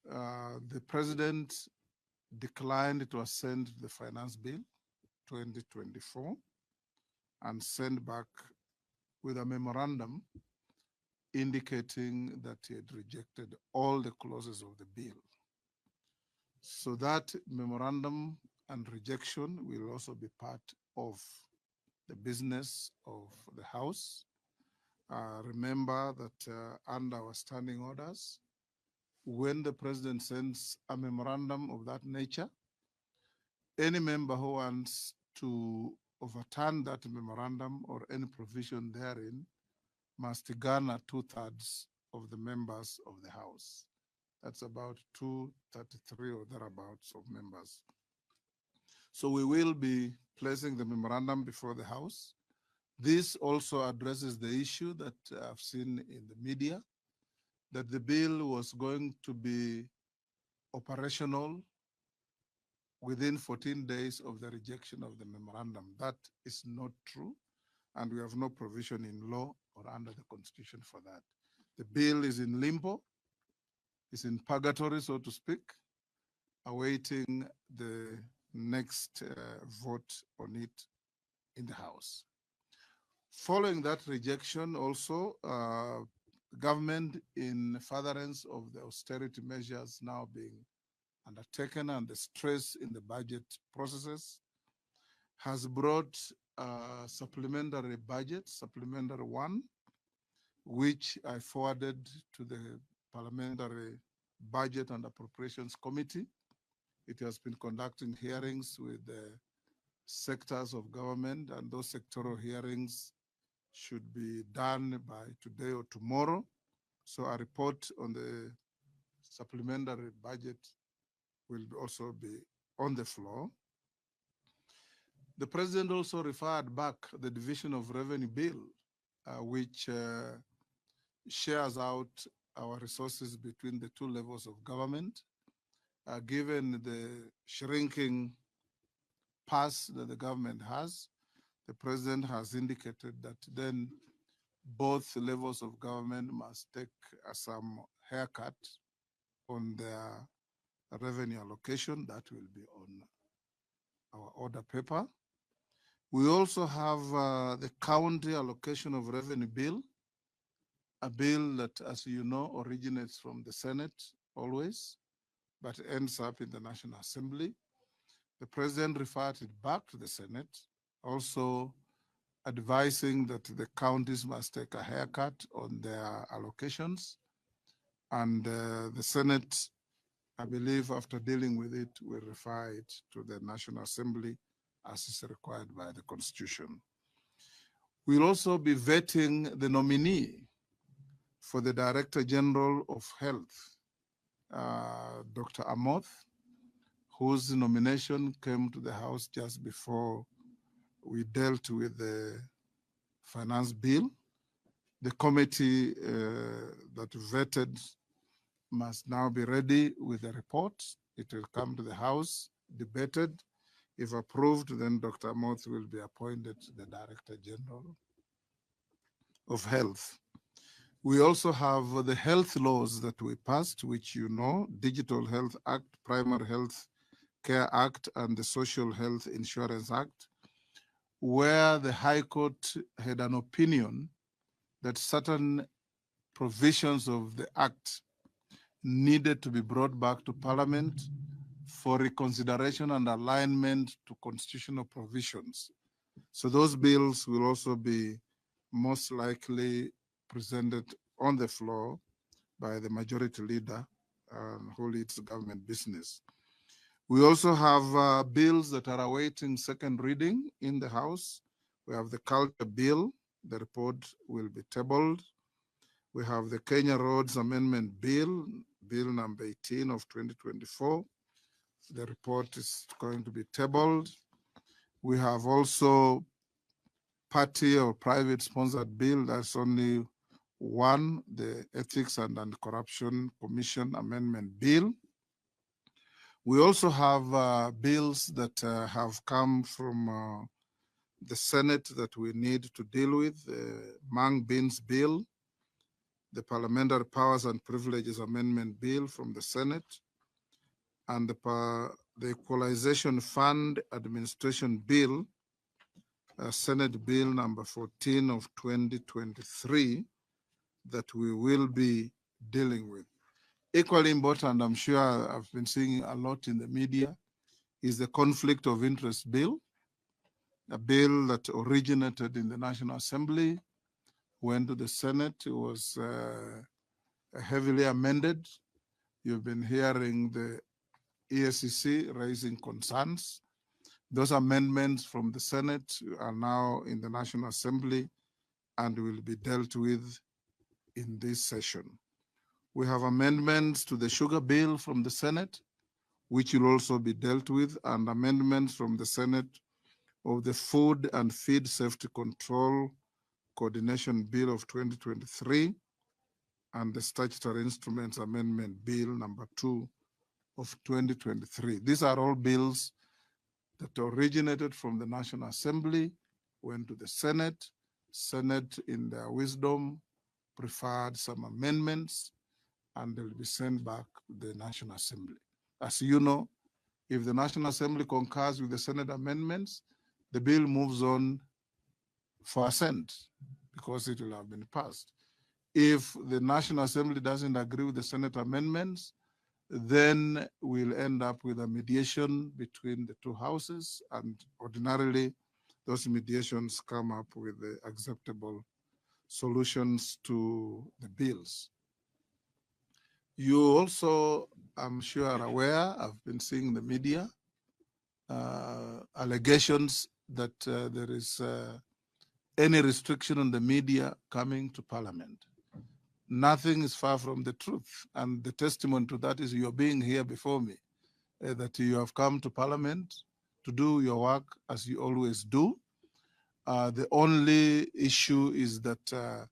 the president declined to assent the finance bill 2024 and sent back with a memorandum indicating that he had rejected all the clauses of the bill. So that memorandum and rejection will also be part of the business of the House. Remember that under our standing orders, when the president sends a memorandum of that nature, any member who wants to overturn that memorandum or any provision therein must garner 2/3 of the members of the House. That's about 233 or thereabouts of members. So we will be placing the memorandum before the House. This also addresses the issue that I've seen in the media, that the bill was going to be operational within 14 days of the rejection of the memorandum. That is not true, and we have no provision in law or under the Constitution for that. The bill is in limbo, is in purgatory, so to speak, awaiting the next vote on it in the House. Following that rejection also, government, in furtherance of the austerity measures now being undertaken and the stress in the budget processes, has brought a supplementary budget, supplementary one, which I forwarded to the Parliamentary Budget and Appropriations Committee. It has been conducting hearings with the sectors of government, and those sectoral hearings should be done by today or tomorrow. So a report on the supplementary budget will also be on the floor. The president also referred back the division of revenue bill, which shares out our resources between the two levels of government. Given the shrinking purse that the government has, the president has indicated that then both levels of government must take some haircut on their revenue allocation. That will be on our order paper. We also have the county allocation of revenue bill, a bill that, as you know, originates from the Senate always, but ends up in the National Assembly. The president referred it back to the Senate, also advising that the counties must take a haircut on their allocations. And the Senate, I believe, after dealing with it, will refer it to the National Assembly as is required by the Constitution. We'll also be vetting the nominee for the Director General of Health, Dr. Amoth, whose nomination came to the House just before we dealt with the finance bill. The committee that vetted must now be ready with the report. It will come to the House, debated. If approved, then Dr. Amoth will be appointed the Director General of Health. We also have the health laws that we passed, which you know, Digital Health Act, Primary Health Care Act, and the Social Health Insurance Act, where the High Court had an opinion that certain provisions of the Act needed to be brought back to Parliament for reconsideration and alignment to constitutional provisions. So those bills will also be most likely presented on the floor by the majority leader who leads government business. We also have bills that are awaiting second reading in the House. We have the Culture Bill. The report will be tabled. We have the Kenya Roads Amendment Bill, Bill number 18 of 2024. The report is going to be tabled. We have also party or private sponsored bill. That's only one, the Ethics and Anti-Corruption Commission Amendment Bill. We also have bills that have come from the Senate that we need to deal with. The Mang Beans Bill, the Parliamentary Powers and Privileges Amendment Bill from the Senate, and the Equalization Fund Administration Bill, Senate Bill number 14 of 2023, that we will be dealing with. Equally important, I'm sure I've been seeing a lot in the media, is the Conflict of Interest Bill, a bill that originated in the National Assembly, went to the Senate, it was heavily amended. You've been hearing the EACC raising concerns. Those amendments from the Senate are now in the National Assembly and will be dealt with in this session. We have amendments to the sugar bill from the Senate, which will also be dealt with, and amendments from the Senate of the Food and Feed Safety Control Coordination Bill of 2023 and the Statutory Instruments Amendment Bill number 2 of 2023. These are all bills that originated from the National Assembly, went to the Senate. Senate, in their wisdom, preferred some amendments, and they'll be sent back to the National Assembly. As you know, if the National Assembly concurs with the Senate amendments, the bill moves on for assent because it will have been passed. If the National Assembly doesn't agree with the Senate amendments, then we'll end up with a mediation between the two houses, and ordinarily those mediations come up with the acceptable solutions to the bills. You also, I'm sure, are aware, I've been seeing in the media, allegations that there is any restriction on the media coming to Parliament. Nothing is far from the truth, and the testimony to that is you're being here before me, that you have come to Parliament to do your work as you always do. The only issue is that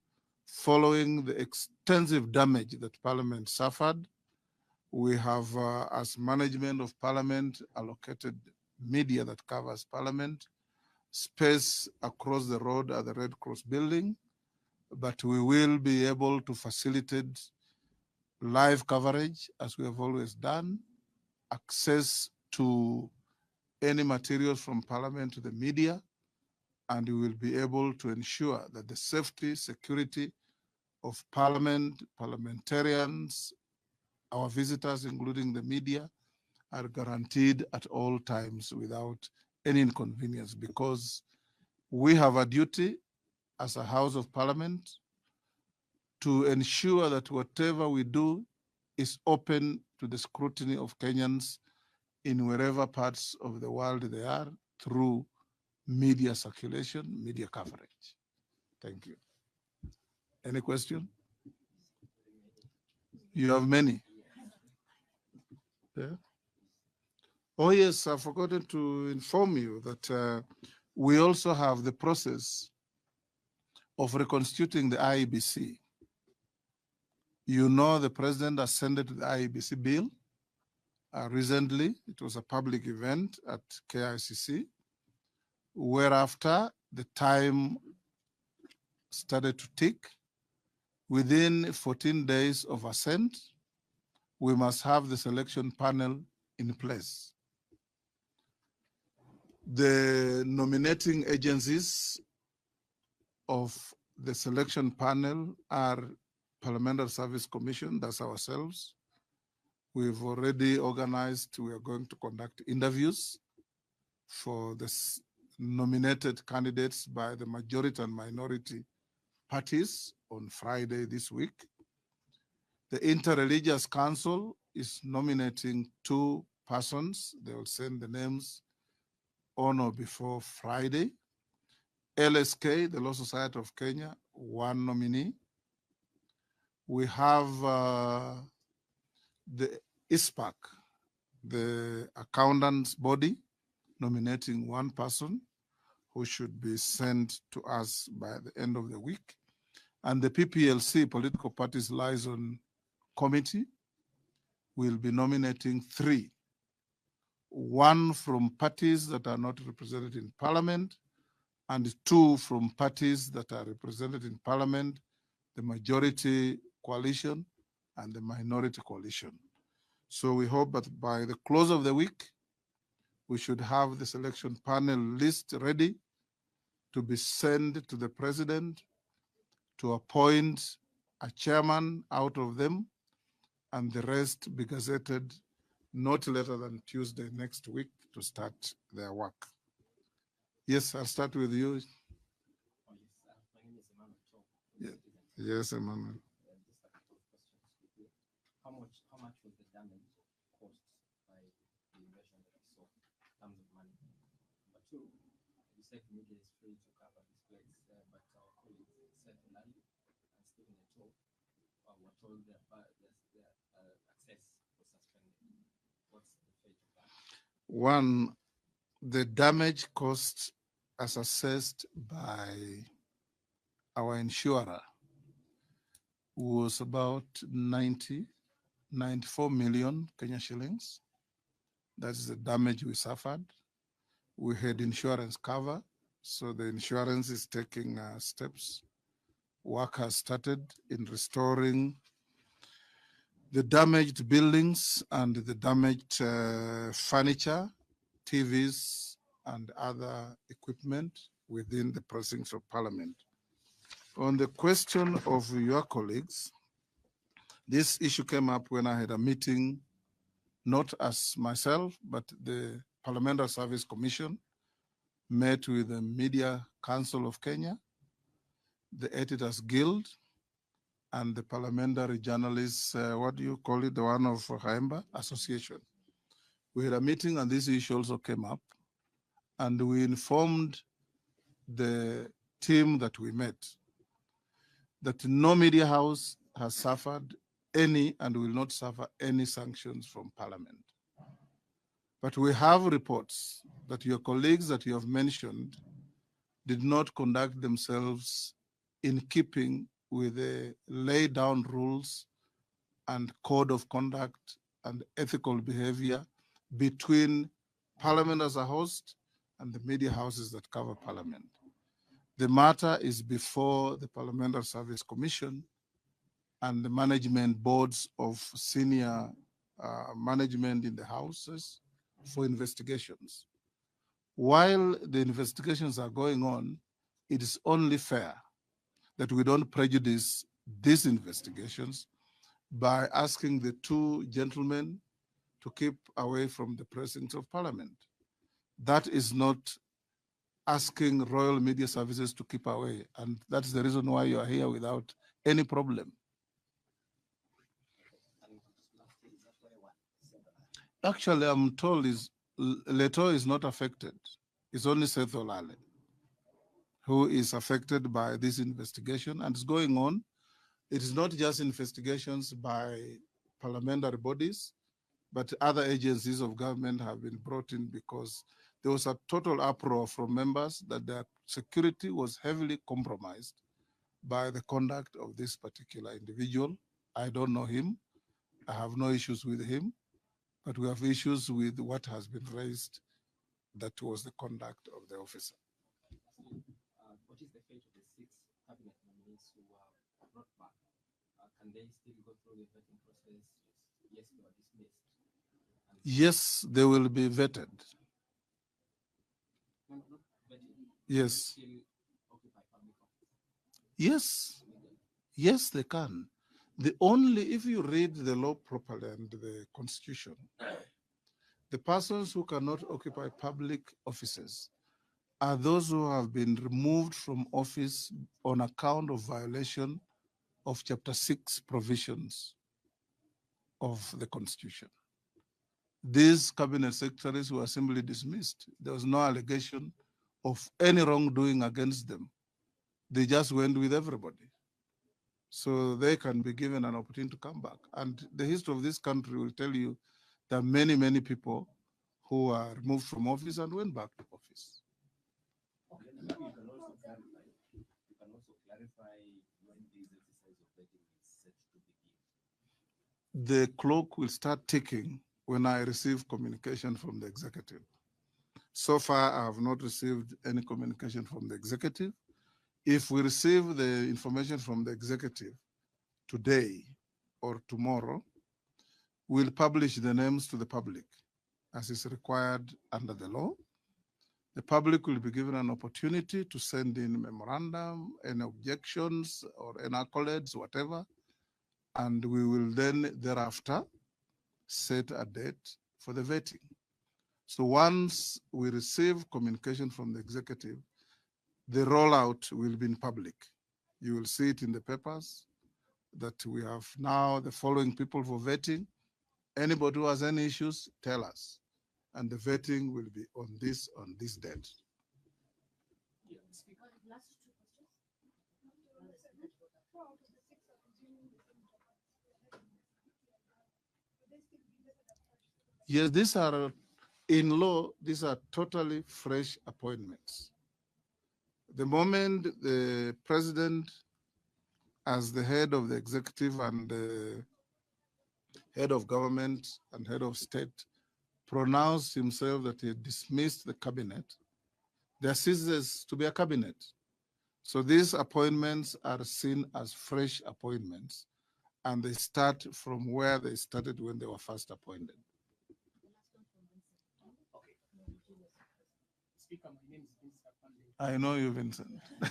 following the extensive damage that Parliament suffered, we have, as management of Parliament, allocated media that covers Parliament, space across the road at the Red Cross building, but we will be able to facilitate live coverage as we have always done, access to any materials from Parliament to the media, and we will be able to ensure that the safety, security of Parliament, parliamentarians, our visitors, including the media, are guaranteed at all times without any inconvenience, because we have a duty as a House of Parliament to ensure that whatever we do is open to the scrutiny of Kenyans in wherever parts of the world they are through media circulation, media coverage. Thank you. Any question? You have many. Yeah. Oh yes, I've forgotten to inform you that we also have the process of reconstituting the IEBC. You know, the president ascended to the IEBC bill recently. It was a public event at KICC, whereafter the time started to tick. Within 14 days of assent, we must have the selection panel in place. The nominating agencies of the selection panel are Parliamentary Service Commission, that's ourselves. We've already organized, we are going to conduct interviews for the nominated candidates by the majority and minority parties on Friday this week. The Interreligious Council is nominating 2 persons. They will send the names on or before Friday. LSK, the Law Society of Kenya, 1 nominee. We have the ISPAC, the accountants body, nominating 1 person who should be sent to us by the end of the week. And the PPLC, Political Parties Liaison Committee, will be nominating 3. 1 from parties that are not represented in Parliament, and 2 from parties that are represented in Parliament, the majority coalition and the minority coalition. So we hope that by the close of the week, we should have the selection panel list ready to be sent to the president to appoint a chairman out of them, and the rest be gazetted not later than Tuesday next week to start their work. Yes, I'll start with you. My name is Emmanuel Cho. Yes, Emmanuel. Just a couple of questions quickly. How much was the damage caused by the invasion that we saw in terms of money? Number two, you said media is free to cover this place, but our colleagues said Lali and Stephen Eto were told their access was suspended. What's the fate of that? One, the damage caused as assessed by our insurer was about 94 million Kenya shillings. That's the damage we suffered. We had insurance cover, so the insurance is taking steps. Work has started in restoring the damaged buildings and the damaged furniture, TVs, and other equipment within the precincts of Parliament. On the question of your colleagues, this issue came up when I had a meeting, not as myself, but the Parliamentary Service Commission met with the Media Council of Kenya, the Editors Guild, and the Parliamentary Journalists, what do you call it, the one of Haemba Association. We had a meeting and this issue also came up, and we informed the team that we met that no media house has suffered any and will not suffer any sanctions from Parliament. But we have reports that your colleagues that you have mentioned did not conduct themselves in keeping with the laid down rules and code of conduct and ethical behavior between Parliament as a host and the media houses that cover Parliament. The matter is before the Parliamentary Service Commission and the management boards of senior management in the houses for investigations. While the investigations are going on, it is only fair that we don't prejudice these investigations by asking the two gentlemen to keep away from the precincts of Parliament. That is not asking Royal Media Services to keep away, and that's the reason why you are here without any problem. Actually, I'm told Leto is not affected. It's only Seth Olale who is affected by this investigation, and it's going on. It is not just investigations by parliamentary bodies, but other agencies of government have been brought in because there was a total uproar from members that their security was heavily compromised by the conduct of this particular individual. I don't know him. I have no issues with him, but we have issues with what has been raised that was the conduct of the officer. What is the fate of the 6 cabinet nominees who were brought back? Can they still go through the vetting process? Yes, they were dismissed. Yes, they will be vetted. No, not vetted. Yes. Still occupy public office. Yes. Yes, they can. If you read the law properly and the constitution, the persons who cannot occupy public offices are those who have been removed from office on account of violation of Chapter 6 provisions of the Constitution. These cabinet secretaries were simply dismissed. There was no allegation of any wrongdoing against them. They just went with everybody. So they can be given an opportunity to come back. And the history of this country will tell you that many, many people who are removed from office and went back to office. Okay, and maybe you can also clarify when this exercise of vetting is set to begin. The clock will start ticking when I receive communication from the executive. So far, I have not received any communication from the executive. If we receive the information from the executive today or tomorrow, we'll publish the names to the public as is required under the law. The public will be given an opportunity to send in memorandum, any objections or any accolades, whatever, and we will then thereafter set a date for the vetting. So once we receive communication from the executive, the rollout will be in public. You will see it in the papers that we have now the following people for vetting. Anybody who has any issues, tell us. And the vetting will be on this date. Yes, these are, in law, these are totally fresh appointments. The moment the president, as the head of the executive and the head of government and head of state, pronounced himself that he dismissed the cabinet, there ceases to be a cabinet. So these appointments are seen as fresh appointments, and they start from where they started when they were first appointed. Speaker, my name is Vincent Apande. I know you, Vincent. I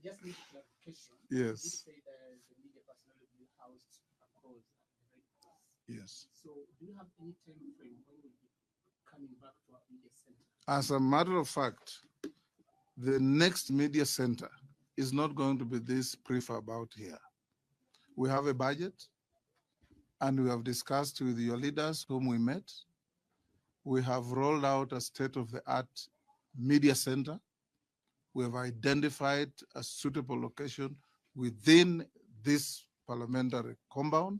just need clarification. Yes. You say the media personnel will be housed across the Red Cross. Yes. So do you have any time frame when we'll be coming back to our media center? As a matter of fact, the next media center is not going to be this prefab out here. We have a budget, and we have discussed with your leaders whom we met. We have rolled out a state-of-the-art media center. We have identified a suitable location within this parliamentary compound,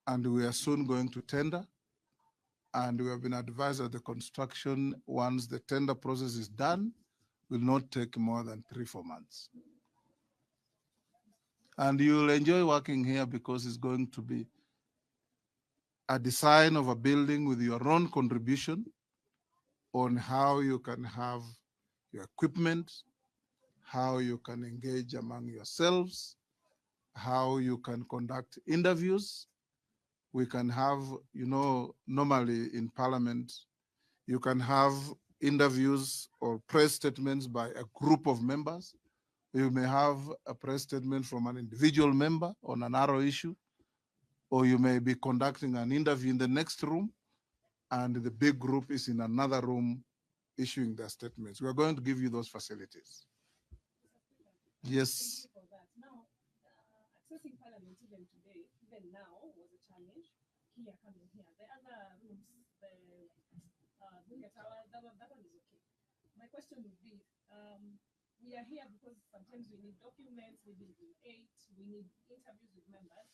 and we are soon going to tender. And we have been advised that the construction, once the tender process is done, will not take more than 3-4 months. And you'll enjoy working here because it's going to be a design of a building with your own contribution on how you can have your equipment, how you can engage among yourselves, how you can conduct interviews. We can have, normally in Parliament, you can have interviews or press statements by a group of members. You may have a press statement from an individual member on a narrow issue, or you may be conducting an interview in the next room, and the big group is in another room issuing their statements. We are going to give you those facilities. Yes. Thank you for that. Now, accessing Parliament even today, even now, was a challenge. Here, coming here. The other rooms, that one is okay. My question would be, we are here because sometimes we need documents, we need we need interviews with members,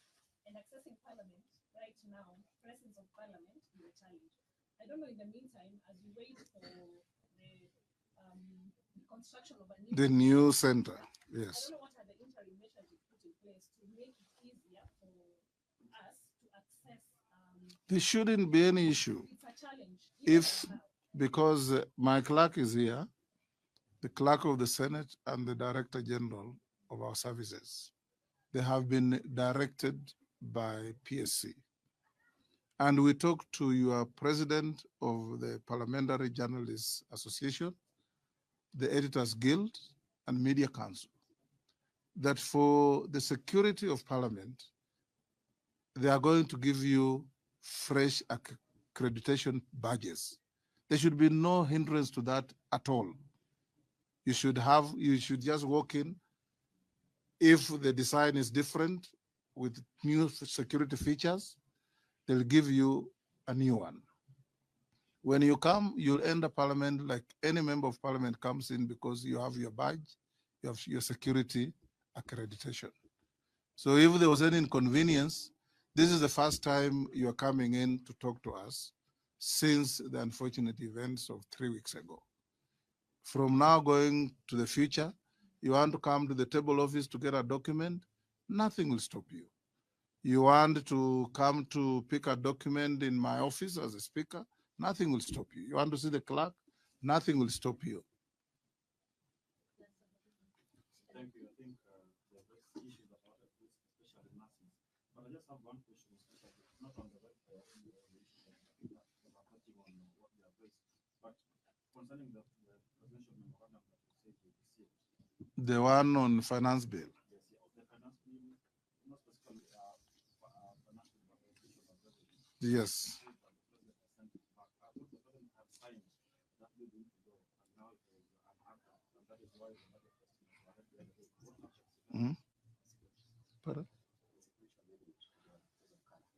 and accessing Parliament right now, presence of Parliament is a challenge. I don't know, in the meantime, as we wait for the construction of the new center, yes. I don't know what are the interim measures you put in place to make it easier for us to access. There shouldn't be any issue. It's a challenge. Because my clerk is here, the clerk of the Senate and the Director General of our services. They have been directed by PSC. And we talked to your president of the Parliamentary Journalists Association, the Editors Guild, and Media Council, that for the security of Parliament, they are going to give you fresh accreditation badges. There should be no hindrance to that at all. You should just walk in. If the design is different with new security features, they'll give you a new one. When you come, you'll enter Parliament like any member of Parliament comes in because you have your badge, you have your security accreditation. So if there was any inconvenience, this is the first time you're coming in to talk to us since the unfortunate events of 3 weeks ago. From now going to the future, you want to come to the table office to get a document, nothing will stop you. You want to come to pick a document in my office as a speaker, nothing will stop you. You want to see the clerk, nothing will stop you. Thank you. I think the issues about especially The one on finance bill. Yes, yeah, of the finance bill, not specifically finance bill, but allocation of revenue. Yes. It says that the president has sent it back. I thought the president had signed that bill into law, and now it is an act, and that is why the budget question is ahead the other day. What happens? Mhm. Pardon? Execution maybe to the present color.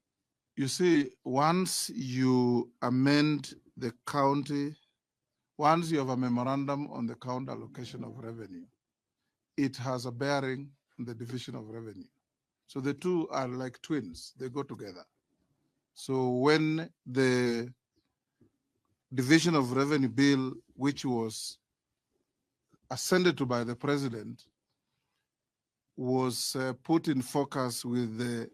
You see, once you amend the county, once you have a memorandum on the county allocation of revenue, it has a bearing on the division of revenue. So the two are like twins, they go together. So when the division of revenue bill, which was ascended to by the president, was put in focus with the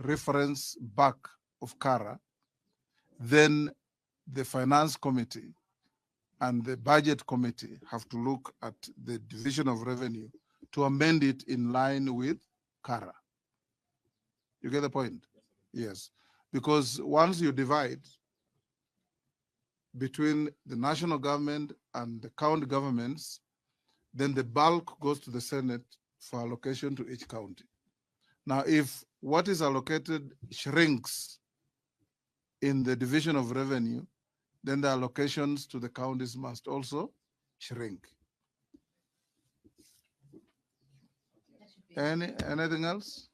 reference back of CARA, then the finance committee and the budget committee have to look at the division of revenue to amend it in line with CARA. You get the point? Yes. Because once you divide between the national government and the county governments, then the bulk goes to the Senate for allocation to each county. Now, if what is allocated shrinks in the division of revenue, then the allocations to the counties must also shrink. Anything else?